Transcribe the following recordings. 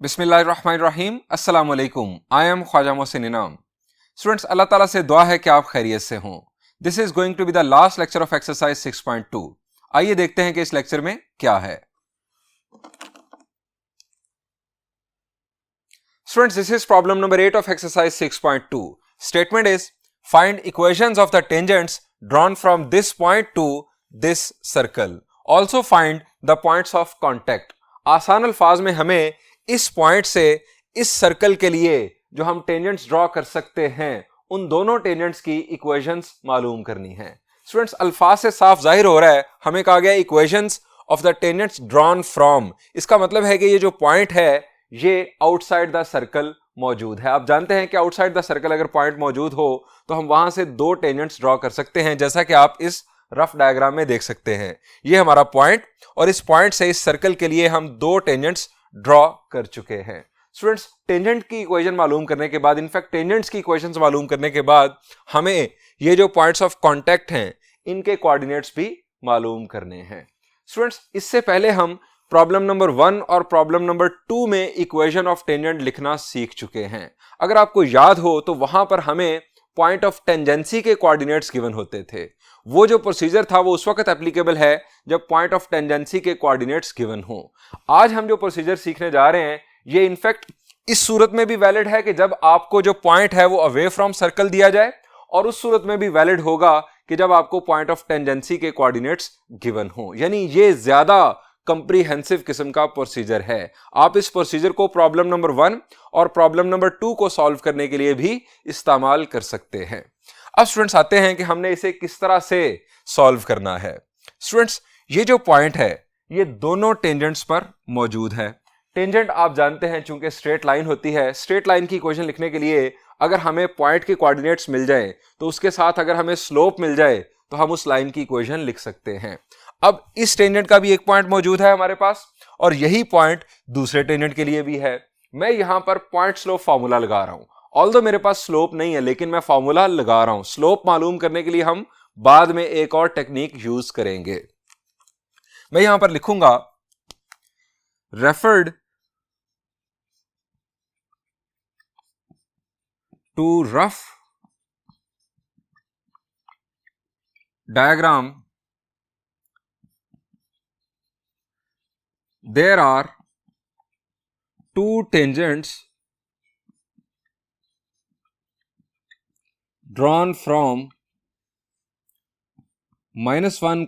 बिस्मिल्लाहिर्रहमानिर्रहीम अस्सलाम वालेकुम। आई एम ख्वाजा मोहसिन इनाम। स्टूडेंट्स, अल्लाह ताला से दुआ है कि आप खैरियत से हों। This is going to be the last lecture of exercise 6.2। आइए देखते हैं कि इस लेक्चर में क्या है। Students, this is problem number 8 of exercise 6.2। Statement is find equations of the tangents drawn from this point two this circle. Also find the points of contact. आसान अल्फाज में हमें इस पॉइंट से इस सर्कल के लिए जो हम टेंजेंट्स ड्रॉ कर सकते हैं उन दोनों टेंजेंट्स की इक्वेशंस मालूम करनी है। स्टूडेंट्स, अल्फाज से साफ जाहिर हो रहा है, हमें कहा गया equations of the tangents drawn from. इसका मतलब है कि ये जो पॉइंट है ये आउटसाइड द सर्कल मौजूद है। आप जानते हैं कि आउटसाइड द सर्कल अगर पॉइंट मौजूद हो तो हम वहां से दो टेंजेंट्स ड्रॉ कर सकते हैं, जैसा कि आप इस रफ डायग्राम में देख सकते हैं। ये हमारा पॉइंट और इस पॉइंट से इस सर्कल के लिए हम दो टेंजेंट्स ड्रॉ कर चुके हैं। स्टूडेंट्स, टेंजेंट की इक्वेशन मालूम करने के बाद, इनफैक्ट टेंजेंट्स की इक्वेशंस मालूम करने के बाद हमें ये जो पॉइंट्स ऑफ कांटेक्ट हैं इनके कोऑर्डिनेट्स भी मालूम करने हैं। स्टूडेंट्स, इससे पहले हम प्रॉब्लम नंबर 1 और प्रॉब्लम नंबर 2 में इक्वेशन ऑफ टेंजेंट लिखना सीख चुके हैं। अगर आपको याद हो तो वहां पर हमें पॉइंट ऑफ टेंजेंसी के कोऑर्डिनेट्स गिवन होते थे। वो जो प्रोसीजर था वो उस वक्त एप्लीकेबल है जब पॉइंट ऑफ टेंजेंसी के कोऑर्डिनेट्स गिवन हो। आज हम जो प्रोसीजर सीखने जा रहे हैं ये इनफैक्ट इस सूरत में भी वैलिड है कि जब आपको जो पॉइंट है वो अवे फ्रॉम सर्कल दिया जाए, और उस सूरत में भी वैलिड होगा कि जब आपको पॉइंट ऑफ टेंजेंसी के कोऑर्डिनेट्स गिवन हो। यानी ये ज्यादा कंप्रीहेंसिव किस्म का प्रोसीजर है। आप इस प्रोसीजर को प्रॉब्लम नंबर 1 और प्रॉब्लम नंबर 2 को सॉल्व करने के लिए भी इस्तेमाल कर सकते हैं। अब स्टूडेंट्स आते हैं कि हमने इसे किस तरह से सॉल्व करना है। स्टूडेंट्स, ये जो पॉइंट है ये दोनों टेंजेंट्स पर मौजूद है। टेंजेंट आप जानते हैं चूंकि स्ट्रेट लाइन होती है। स्ट्रेट लाइन की इक्वेशन लिखने के लिए अगर हमें पॉइंट के कोऑर्डिनेट्स मिल जाए तो उसके साथ अगर हमें स्लोप मिल जाए तो हम उस लाइन की इक्वेशन लिख सकते हैं। अब इस टेंजेंट का भी एक पॉइंट मौजूद है हमारे पास और यही पॉइंट दूसरे टेंजेंट के लिए भी है। मैं यहां पर पॉइंट स्लोप फॉर्मूला लगा रहा हूं। ऑल्दो मेरे पास स्लोप नहीं है लेकिन मैं फॉर्मूला लगा रहा हूं। स्लोप मालूम करने के लिए हम बाद में एक और टेक्निक यूज करेंगे। मैं यहां पर लिखूंगा referred to rough diagram there are two tangents drawn from -1,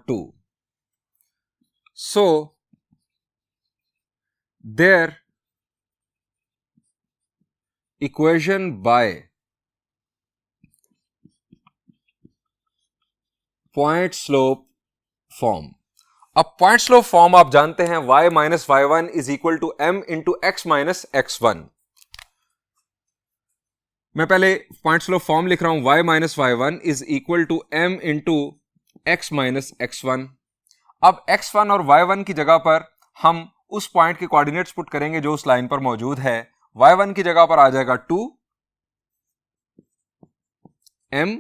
2. So their equation by point slope form। अब पॉइंट स्लोप फॉर्म आप जानते हैं y minus y1 is equal to m into x minus x1। मैं पहले point slope form लिख रहा हूं y minus y1 is equal to m into x minus x1। अब x1 और y1 की जगह पर हम उस पॉइंट के कोऑर्डिनेट्स पुट करेंगे जो उस लाइन पर मौजूद है। y1 की जगह पर आ जाएगा 2m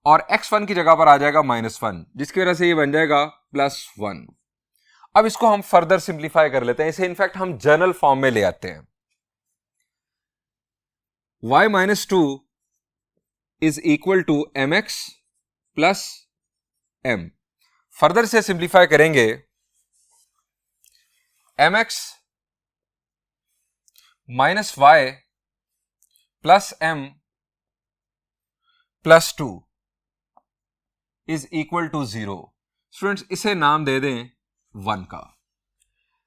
और x1 की जगह पर आ जाएगा -1, जिसकी वजह से ये बन जाएगा +1। अब इसको हम फर्दर सिंप्लीफाई कर लेते हैं। इसे इनफैक्ट हम जनरल फॉर्म में ले आते हैं। y minus 2 is equal to mx plus m। Further से सिंप्लीफाई करेंगे mx minus y plus m plus 2 is equal to 0। Students, इसे नाम दे दें 1 का।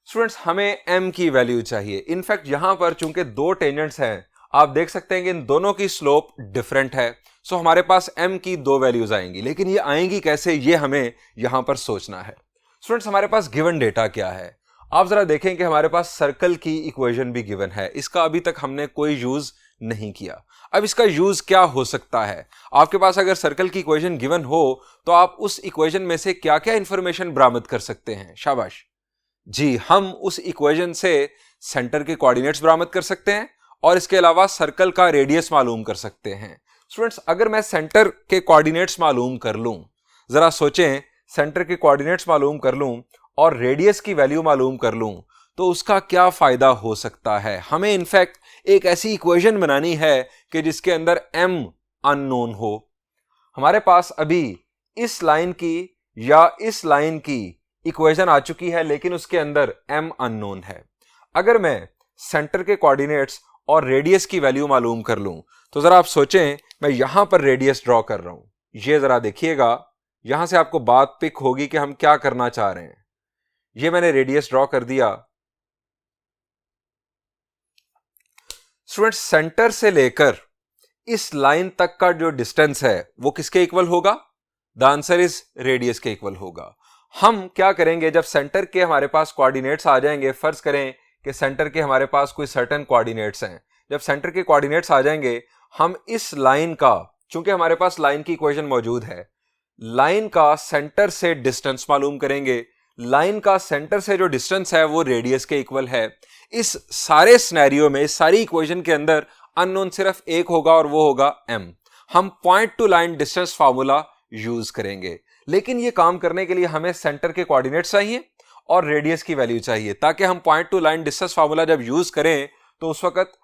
स्टूडेंट्स, हमें m की वैल्यू चाहिए। इनफैक्ट यहां पर चूंकि दो टेंजेंट्स हैं, आप देख सकते हैं कि इन दोनों की स्लोप डिफरेंट है। सो हमारे पास m की दो वैल्यूज आएंगी, लेकिन ये आएंगी कैसे ये हमें यहां पर सोचना है। स्टूडेंट्स, हमारे पास गिवन डेटा क्या है? आप जरा देखें कि हमारे पास सर्कल की इक्वेशन भी गिवन है। इसका अभी तक हमने कोई यूज नहीं किया। अब इसका यूज क्या हो सकता है? आपके पास अगर सर्कल की इक्वेशन गिवन हो तो आप उस इक्वेशन में से क्या क्या इंफॉर्मेशन बरामद कर सकते हैं? शाबाश जी, हम उस इक्वेशन से सेंटर के कोऑर्डिनेट्स बरामद कर सकते हैं और इसके अलावा सर्कल का रेडियस मालूम कर सकते हैं। स्टूडेंट्स, अगर मैं सेंटर के कोऑर्डिनेट्स मालूम कर लूं, जरा सोचें, सेंटर के कोऑर्डिनेट्स मालूम कर लूं और रेडियस की वैल्यू मालूम कर लूं तो उसका क्या फायदा हो सकता है। हमें इनफैक्ट एक ऐसी इक्वेशन बनानी है कि जिसके अंदर m अननोन हो। हमारे पास अभी इस लाइन की या इस लाइन की इक्वेशन आ चुकी है, लेकिन उसके अंदर m अननोन है। अगर मैं सेंटर के कोऑर्डिनेट्स और रेडियस की वैल्यू मालूम कर लूं, तो जरा आप सोचें, मैं यहां पर रेडियस ड्रॉ कर रहा हूं, ये जरा देखिएगा, यहां से आपको बात पिक होगी कि हम क्या करना चाह रहे हैं। ये मैंने रेडियस ड्रॉ कर दिया। स्टूडेंट्स, सेंटर से लेकर इस लाइन तक का जो डिस्टेंस है वो किसके इक्वल होगा? द आंसर इज रेडियस के इक्वल होगा। हम क्या करेंगे, जब सेंटर के हमारे पास कोऑर्डिनेट्स आ जाएंगे, फर्ज करें कि सेंटर के हमारे पास कोई सर्टेन कोऑर्डिनेट्स हैं, जब सेंटर के कोऑर्डिनेट्स आ जाएंगे, हम इस लाइन का, चूंकि हमारे पास लाइन की इक्वेशन मौजूद है, लाइन का सेंटर से डिस्टेंस मालूम करेंगे। लाइन का सेंटर से जो डिस्टेंस है वो रेडियस के इक्वल है। इस सारे सिनेरियो में, इस सारी इक्वेशन के अंदर अननोन सिर्फ एक होगा और वो होगा m। हम point to line distance formula use करेंगे, लेकिन ये काम करने के लिए हमें सेंटर के कोऑर्डिनेट्स चाहिए और रेडियस की वैल्यू चाहिए, ताकि हम point to line distance formula जब यूज करें तो उस वक्त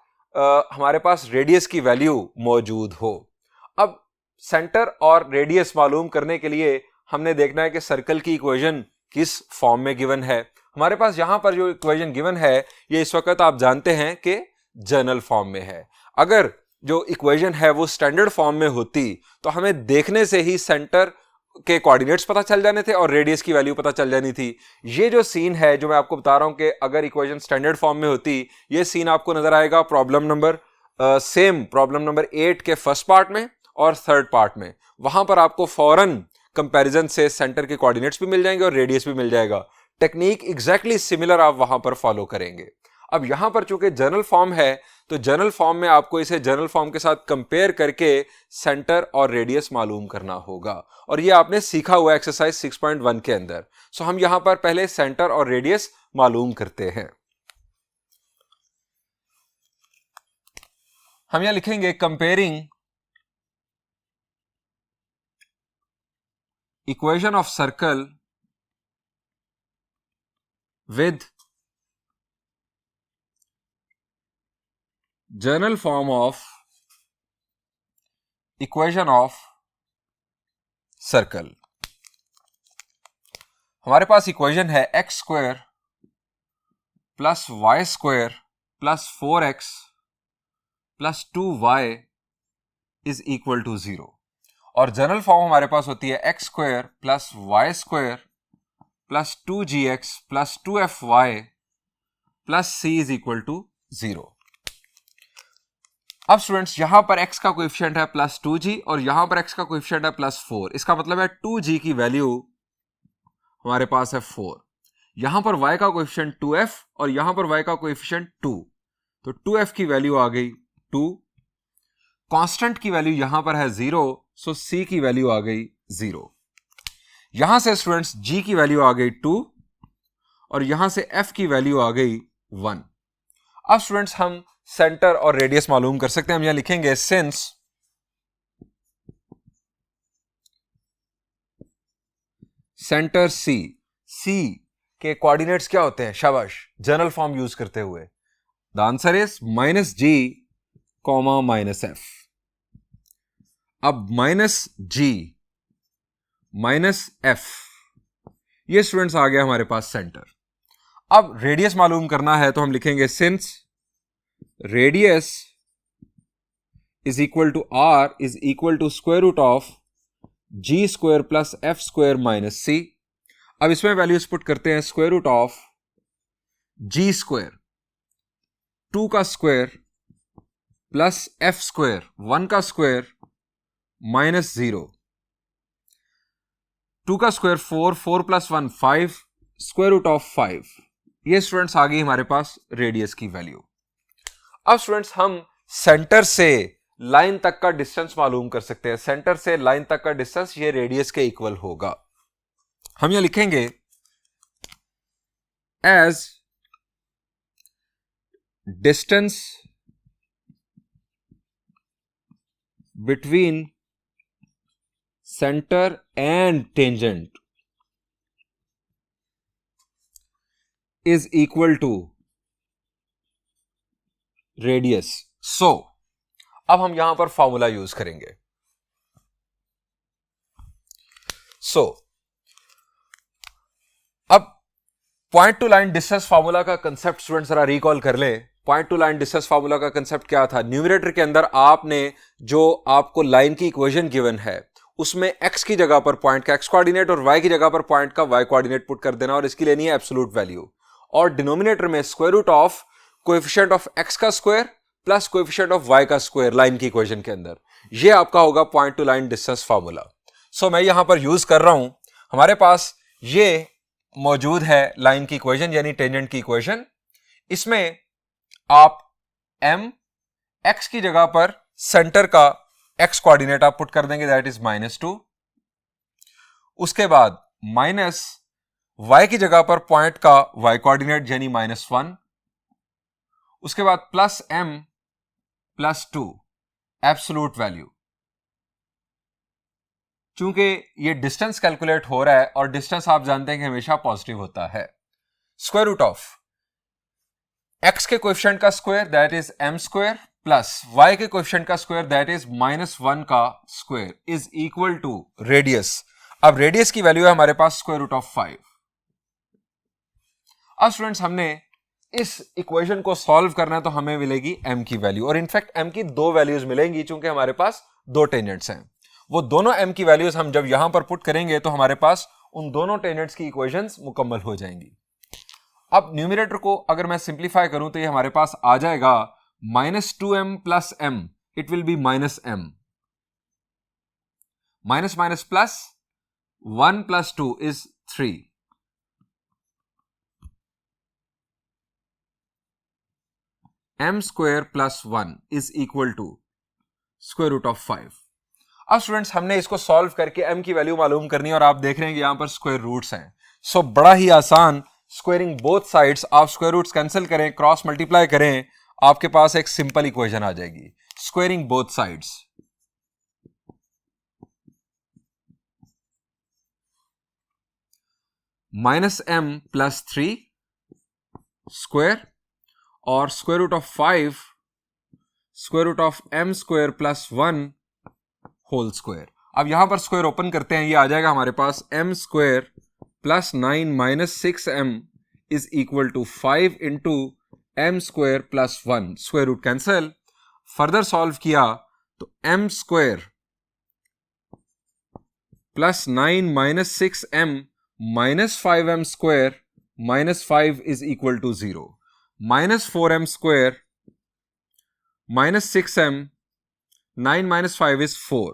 हमारे पास रेडियस की वैल्यू मौजूद हो। अब सेंटर और रेडियस मालूम करने के लिए हमने देखना है कि सर्कल की इक्वेशन किस फॉर्म में गिवन है। हमारे पास यहां पर जो इक्वेशन गिवन है ये इस वक्त आप जानते हैं कि जनरल फॉर्म में है। अगर जो इक्वेशन है वो स्टैंडर्ड फॉर्म में होती तो हमें देखने से ही सेंटर के कोऑर्डिनेट्स पता चल जाने थे और रेडियस की वैल्यू पता चल जानी थी। ये जो सीन है जो मैं आपको बता रहा हूं कि अगर इक्वेशन स्टैंडर्ड फॉर्म में होती, ये सीन आपको नजर आएगा प्रॉब्लम नंबर 8 के फर्स्ट पार्ट में और थर्ड पार्ट में। वहां पर आपको फौरन कंपैरिजन से सेंटर के कोऑर्डिनेट्स भी मिल जाएंगे और रेडियस भी मिल जाएगा। टेक्निक एग्जैक्टली सिमिलर आप वहां पर फॉलो करेंगे। अब यहां पर चूंकि जनरल फॉर्म है तो जनरल फॉर्म में आपको इसे जनरल फॉर्म के साथ कंपेयर करके सेंटर और रेडियस मालूम करना होगा, और ये आपने सीखा हुआ एक्सरसाइज 6.1 के अंदर। सो हम यहां पर पहले सेंटर और रेडियस मालूम करते हैं। हम यहां लिखेंगे comparing equation of circle with general form of equation of circle। हमारे पास इक्वेशन है x square plus Y square plus 4x plus 2y is equal to 0, और जनरल फॉर्म हमारे पास होती है x square plus Y square plus 2gx plus 2fy plus c is equal to 0। अब students यहां पर x का कोएफिशिएंट है प्लस 2g और यहां पर x का कोएफिशिएंट है प्लस 4। इसका मतलब है 2g की वैल्यू हमारे पास है 4। यहां पर y का कोएफिशिएंट 2f और यहां पर y का कोएफिशिएंट 2, तो 2f की वैल्यू आ गई 2। कांस्टेंट की वैल्यू यहां पर है 0, सो c की वैल्यू आ गई 0। यहां से स्टूडेंट्स g की वैल्यू आ गई 2 और यहां से f की वैल्यू आ गई 1। अब स्टूडेंट्स हम सेंटर और रेडियस मालूम कर सकते हैं। हम यहां लिखेंगे सिंस सेंटर c के कोऑर्डिनेट्स क्या होते हैं, शाबाश, जनरल फॉर्म यूज करते हुए, the answer is -g, -f। अब -g -f, ये स्टूडेंट्स आ गया हमारे पास सेंटर। अब रेडियस मालूम करना है तो हम लिखेंगे since radius is equal to r is equal to square root of g square plus f square minus c। अब इसमें वैल्यूज पुट करते हैं, square root of g square 2 का स्क्वायर प्लस f स्क्वायर 1 का स्क्वायर माइनस 0, 2 का square 4, 4 plus 1 5, square root of 5। ये students आ गई हमारे पास रेडियस की वैल्यू। अब स्टूडेंट्स हम सेंटर से लाइन तक का डिस्टेंस मालूम कर सकते हैं। सेंटर से लाइन तक का डिस्टेंस ये रेडियस के इक्वल होगा। हम यहां लिखेंगे as distance between centre and tangent is equal to radius. So अब हम यहां पर फॉर्मूला यूज करेंगे। सो अब point to line distance formula का कंसेप्ट स्टूडेंट जरा रिकॉल कर ले। Point to line distance formula का कंसेप्ट क्या था? न्यूमरेटर के अंदर आपने जो आपको लाइन की इक्वेशन गिवन है उसमें x की जगह पर पॉइंट का x कोऑर्डिनेट और y की जगह पर पॉइंट का y कोऑर्डिनेट पुट कर देना और इसकी लेनी है एब्सोल्यूट वैल्यू, और डिनोमिनेटर में square root of coefficient of x का square plus coefficient of y का स्क्वायर लाइन की इक्वेशन के अंदर। यह आपका होगा point to line distance formula. So मैं यहां पर यूज कर रहा हूं, हमारे पास ये मौजूद है लाइन की इक्वेशन यानी टेंजेंट की इक्वेशन। इसमें आप m x की जगह पर सेंटर का x कोऑर्डिनेट आप पुट कर देंगे, दैट इज -2। उसके बाद माइनस y की जगह पर पॉइंट का y कोऑर्डिनेट यानी -1। उसके बाद plus m plus 2 absolute value. चूंकि ये डिस्टेंस कैलकुलेट हो रहा है और डिस्टेंस आप जानते हैं कि हमेशा पॉजिटिव होता है, स्क्वायर रूट ऑफ x के कोएफिशिएंट का square that is m square plus y के कोएफिशिएंट का स्क्वायर दैट इज -1 का square is equal to radius. अब रेडियस की वैल्यू है हमारे पास स्क्वायर रूट ऑफ 5। अब स्टूडेंट्स हमने इस इक्वेशन को सॉल्व करना है तो हमें मिलेगी m की वैल्यू, और इनफैक्ट m की दो वैल्यूज मिलेंगी चूंकि हमारे पास दो टेंजेंट्स हैं। वो दोनों m की वैल्यूज हम जब यहां पर पुट करेंगे तो हमारे पास उन दोनों टेंजेंट्स की इक्वेशंस मुकम्मल हो जाएंगी। अब न्यूमरेटर को अगर मैं सिंप्लीफाई करूं तो ये हमारे पास आ जाएगा -2m plus m, it will be -m, minus minus plus 1 plus 2 is 3, m square plus 1 is equal to square root of 5। अब स्टूडेंट्स हमने इसको सॉल्व करके m की वैल्यू मालूम करनी है और आप देख रहे हैं कि यहां पर स्क्वायर रूट्स हैं। सो बड़ा ही आसान, स्क्वायरिंग बोथ साइड्स, आप स्क्वायर रूट्स कैंसिल करें, क्रॉस मल्टीप्लाई करें, आपके पास एक सिंपल इक्वेशन आ जाएगी। Squaring both sides, -m plus 3 square और square root of 5 square root of m square plus 1 whole square. अब यहां पर स्क्वायर ओपन करते हैं, ये आ जाएगा हमारे पास m square plus 9 minus 6m is equal to 5 into m square plus 1, square root cancel. Further solve किया तो m square plus 9 minus 6m minus 5m square minus 5 is equal to 0, minus 4m square minus 6m 9 minus 5 is 4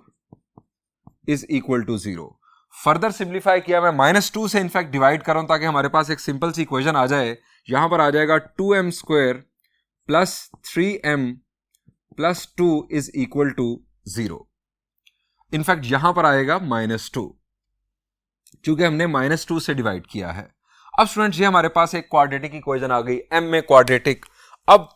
is equal to 0। Further simplify किया, मैं -2 से in fact divide कर रहा हूं ताकि हमारे पास एक सिंपल सी इक्वेशन आ जाए। यहां पर आ जाएगा 2m square plus 3m plus 2 is equal to 0। In fact यहां पर आएगा -2 क्योंकि हमने -2 से डिवाइड किया है। अब स्टूडेंट्स ये हमारे पास एक क्वाड्रेटिक इक्वेशन आ गई, m में क्वाड्रेटिक। अब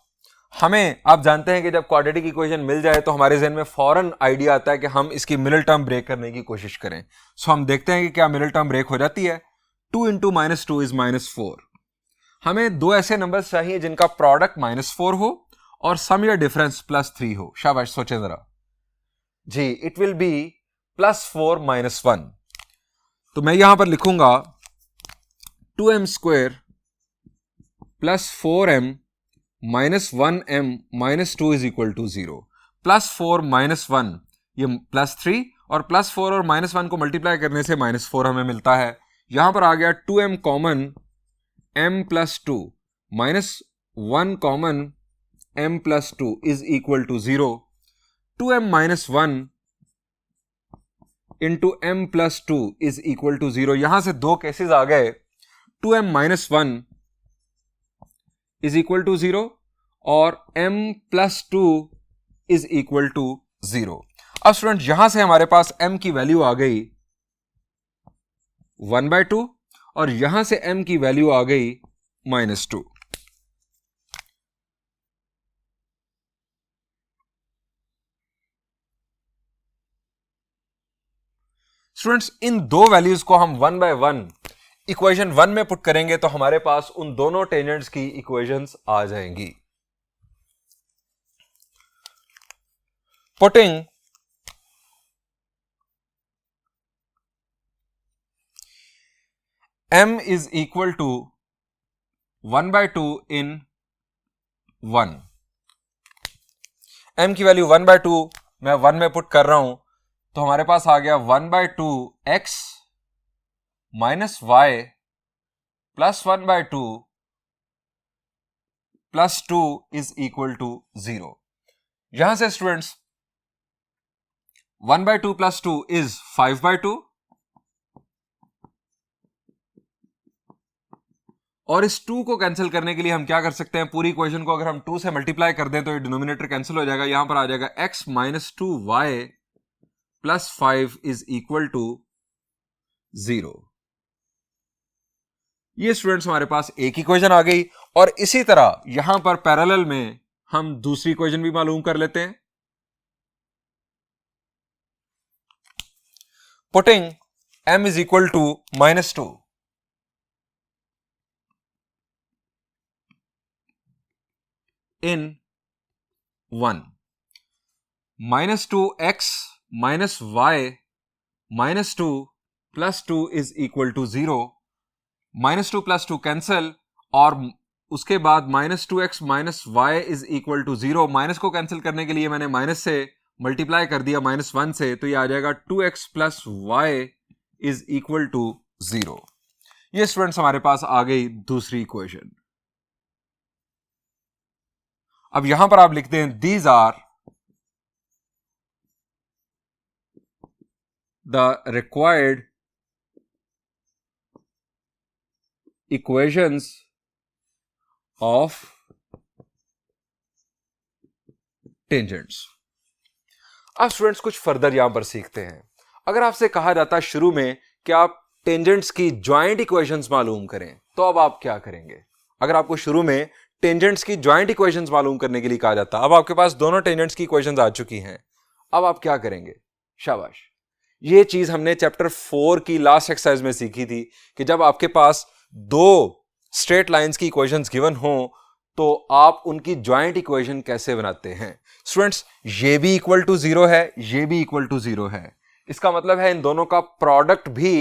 हमें, आप जानते हैं कि जब क्वाड्रेटिक इक्वेशन मिल जाए तो हमारे जहन में फौरन आइडिया आता है कि हम इसकी मिडिल टर्म ब्रेक करने की कोशिश करें। सो हम देखते हैं कि क्या मिडिल टर्म ब्रेक हो जाती है। 2 इंटू -2 इज -4। हमें दो ऐसे नंबर्स चाहिए जिनका प्रोडक्ट -4 हो और सम या डिफरेंस +3 हो। शाबाश, सोचें जरा जी। It will B +4 -1। तो मैं यहां पर लिखूंगा 2m square plus 4m minus 1m minus 2 is equal to 0। +4 -1 ये +3 और +4 और -1 को मल्टीप्लाई करने से -4 हमें मिलता है। यहां पर आ गया 2m common m plus 2 -1 common m plus 2 is equal to 0। 2m minus 1 into m plus 2 is equal to 0। यहां से दो केसेस आ गए, 2m minus 1 is equal to 0 और m plus 2 is equal to 0। अब स्टूडेंट यहां से हमारे पास m की वैल्यू आ गई 1/2 और यहां से m की वैल्यू आ गई -2। स्टूडेंट्स इन दो वैल्यूज को हम 1/1 इक्वेशन 1 में पुट करेंगे तो हमारे पास उन दोनों टेंजेंट्स की इक्वेशंस आ जाएंगी. Putting m is equal to 1 by 2 in 1. m की वैल्यू 1 by 2 मैं 1 में पुट कर रहा हूं तो हमारे पास आ गया 1 by 2 x minus y plus 1 by 2 plus 2 is equal to 0. यहां से students 1 by 2 plus 2 is 5 by 2 और इस 2 को कैंसिल करने के लिए हम क्या कर सकते हैं, पूरी इक्वेशन को अगर हम 2 से मल्टीप्लाई कर दें तो ये डिनोमिनेटर कैंसिल हो जाएगा. यहां पर आ जाएगा x minus 2y plus 5 is equal to 0. ये स्टूडेंट्स हमारे पास एक इक्वेशन आ गई. और इसी तरह यहां पर पैरेलल में हम दूसरी इक्वेशन भी मालूम कर लेते हैं. Putting m is equal to minus 2 in 1 minus 2x minus y minus 2 plus 2 is equal to 0. minus 2 plus 2 cancel और उसके बाद minus 2x minus y is equal to 0. Minus को कैंसिल करने के लिए मैंने माइनस से मल्टीप्लाई कर दिया माइनस 1 से, तो ये आ जाएगा 2x plus y is equal to 0. ये स्टूडेंट्स हमारे पास आ गई दूसरी इक्वेशन. अब यहां पर आप लिखते हैं these are the required equations of tangents. अब स्टूडेंट्स कुछ फर्दर यहां पर सीखते हैं. अगर आपसे कहा जाता है शुरू में कि आप टेंजेंट्स की ज्वाइंट इक्वेशंस मालूम करें तो अब आप क्या करेंगे. अगर आपको शुरू में टेंजेंट्स की ज्वाइंट इक्वेशंस मालूम करने के लिए कहा जाता, अब आपके पास दोनों टेंजेंट्स की इक्वेशंस आ चुकी हैं, अब आप क्या करेंगे. शाबाश. ये चीज हमने चैप्टर 4 की लास्ट एक्सरसाइज में सीखी थी कि जब आपके पास दो स्ट्रेट लाइंस की इक्वेशंस गिवन हो तो आप उनकी ज्वाइंट इक्वेशन कैसे बनाते हैं. स्टूडेंट्स ये भी इक्वल टू 0 है, ये भी इक्वल टू 0 है. इसका मतलब है इन दोनों का प्रोडक्ट भी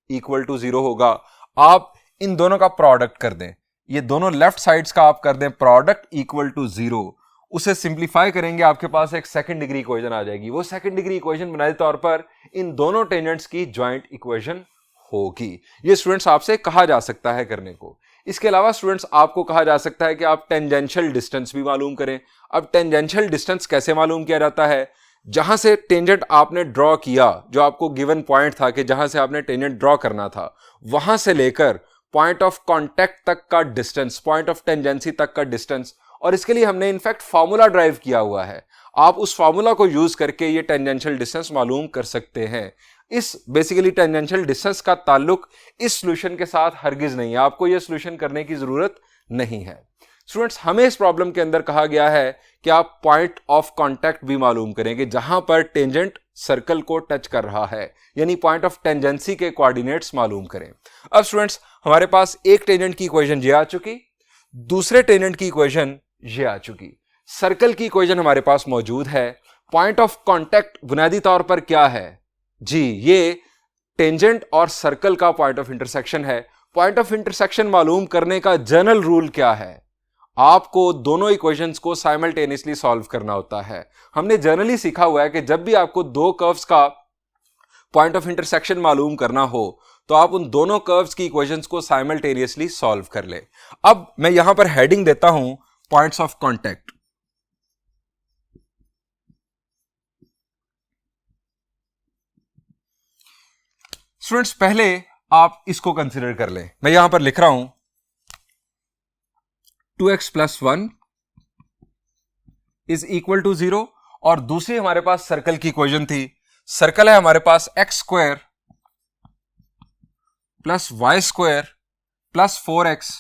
इक्वल टू 0 होगा. आप इन दोनों का प्रोडक्ट कर दें, ये दोनों लेफ्ट साइड्स का आप कर दें प्रोडक्ट इक्वल टू 0. उसे सिंप्लीफाई करेंगे, आपके पास एक सेकंड डिग्री इक्वेशन आ जाएगी. वो सेकंड डिग्री इक्वेशन बुनियादी तौर पर इन दोनों टेंजेंट्स की ज्वाइंट इक्वेशन होगी. ये स्टूडेंट्स आपसे कहा जा सकता है करने को. इसके अलावा स्टूडेंट्स आपको कहा जा सकता है कि आप टेंजेंशियल डिस्टेंस भी मालूम करें. अब टेंजेंशियल डिस्टेंस कैसे मालूम किया जाता है, जहां से टेंजेंट आपने ड्रॉ किया, जो आपको गिवन पॉइंट था कि जहां से आपने टेंजेंट ड्रॉ करना था, वहां से लेकर पॉइंट ऑफ कांटेक्ट तक का डिस्टेंस, पॉइंट ऑफ टेंजेंसी तक का डिस्टेंस. और इसके लिए हमने इनफैक्ट फार्मूला ड्राइव किया हुआ है. आप उस फार्मूला को यूज करके ये टेंजेंशियल डिस्टेंस मालूम कर सकते हैं. इस बेसिकली टेंजेंशियल डिस्टेंस का ताल्लुक इस सॉल्यूशन के साथ हरगिज नहीं है. आपको यह सॉल्यूशन करने की जरूरत नहीं है. स्टूडेंट्स हमें इस प्रॉब्लम के अंदर कहा गया है कि आप पॉइंट ऑफ कांटेक्ट भी मालूम करेंगे जहां पर टेंजेंट सर्कल को टच कर रहा है, यानी पॉइंट ऑफ टेंजेंसी के कोऑर्डिनेट्स मालूम करें. अब स्टूडेंट्स हमारे पास एक टेंजेंट की इक्वेशन ये आ चुकी, दूसरे टेंजेंट की इक्वेशन ये आ चुकी. सर्कल की इक्वेशन हमारे पास मौजूद है. पॉइंट ऑफ कांटेक्ट बुनियादी तौर पर क्या है जी, ये टेंजेंट और सर्कल का पॉइंट ऑफ इंटरसेक्शन है. पॉइंट ऑफ इंटरसेक्शन मालूम करने का जनरल रूल क्या है, आपको दोनों इक्वेशंस को साइमल्टेनियसली सॉल्व करना होता है. हमने जनरली सीखा हुआ है कि जब भी आपको दो कर्व्स का पॉइंट ऑफ इंटरसेक्शन मालूम करना हो तो आप उन दोनों कर्व्स की इक्वेशंस को साइमल्टेनियसली सॉल्व कर ले. अब मैं यहां पर हेडिंग देता हूं पॉइंट्स ऑफ कांटेक्ट. स्टूडेंट्स पहले आप इसको कंसीडर कर लें. मैं यहां पर लिख रहा हूं 2x plus 1 is equal to 0 और दूसरी हमारे पास सर्कल की इक्वेशन थी. सर्कल है हमारे पास x square plus Y square plus 4x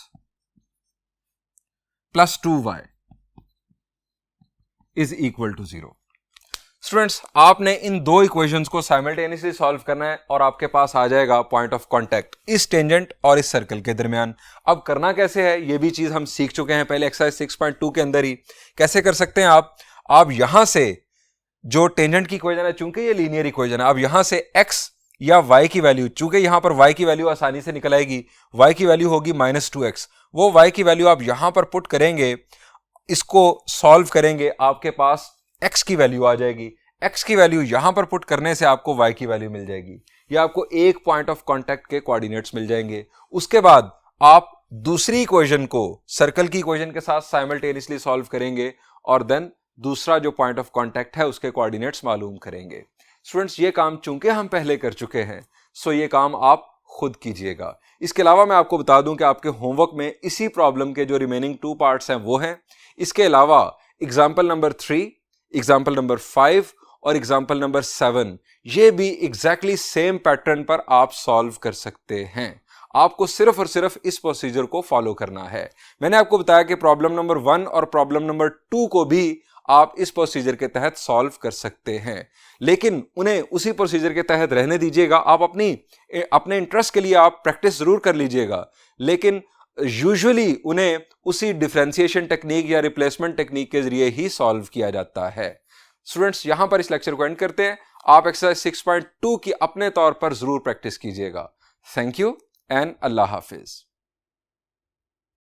plus 2y is equal to 0. Students, आपने इन दो इक्वेशंस को साइमल्टेनियसली सॉल्व करना है और आपके पास आ जाएगा पॉइंट ऑफ कांटेक्ट इस टेंजेंट और इस सर्कल के दरमियान। अब करना कैसे है ये भी चीज हम सीख चुके हैं पहले एक्सरसाइज 6.2 के अंदर ही। कैसे कर सकते हैं आप यहां से जो टेंजेंट की इक्वेशन है, चूंकि ये लीनियर इक्वेशन है, अब यहां से x या y की वैल्यू, चूंकि यहां पर y की वैल्यू आसानी से निकल आएगी, y की वैल्यू होगी -2x, वो y की वैल्यू आप यहां पर पुट करेंगे, इसको सॉल्व करेंगे, आपके पास x की वैल्यू आ जाएगी। x की वैल्यू यहां पर पुट करने से आपको y की वैल्यू मिल जाएगी, या आपको एक पॉइंट ऑफ कांटेक्ट के कोऑर्डिनेट्स मिल जाएंगे। उसके बाद आप दूसरी इक्वेशन को सर्कल की इक्वेशन के साथ साइमल्टेनियसली सॉल्व करेंगे और देन दूसरा जो पॉइंट ऑफ कांटेक्ट है उसके कोऑर्डिनेट्स मालूम करेंगे। स्टूडेंट्स, ये काम चूंकि हम पहले कर चुके हैं, सो ये काम आप खुद कीजिएगा। इसके अलावा मैं आपको बता दूं कि आपके होमवर्क में इसी प्रॉब्लम के जो रिमेनिंग 2 पार्ट्स हैं वो हैं। इसके अलावा एग्जाम्पल नंबर 3, एग्जाम्पल नंबर 5 और एग्जाम्पल नंबर 7 ये भी एग्जैक्टली सेम पैटर्न पर आप सॉल्व कर सकते हैं। आपको सिर्फ और सिर्फ इस प्रोसीजर को फॉलो करना है। मैंने आपको बताया कि प्रॉब्लम नंबर 1 और प्रॉब्लम नंबर 2 को भी आप इस प्रोसीजर के तहत सॉल्व कर सकते हैं, लेकिन उन्हें उसी प्रोसीजर के तहत रहने दीजिएगा। आप अपने इंटरेस्ट के लिए आप प्रैक्टिस जरूर कर लीजिएगा, लेकिन यूजुअली उन्हें उसी डिफरेंशिएशन टेक्निक या रिप्लेसमेंट टेक्निक के जरिए ही सॉल्व किया जाता है। स्टूडेंट्स, यहां पर इस लेक्चर को एंड करते हैं। आप एक्सरसाइज 6.2 की अपने तौर पर जरूर प्रैक्टिस कीजिएगा। Thank you and Allah Hafiz.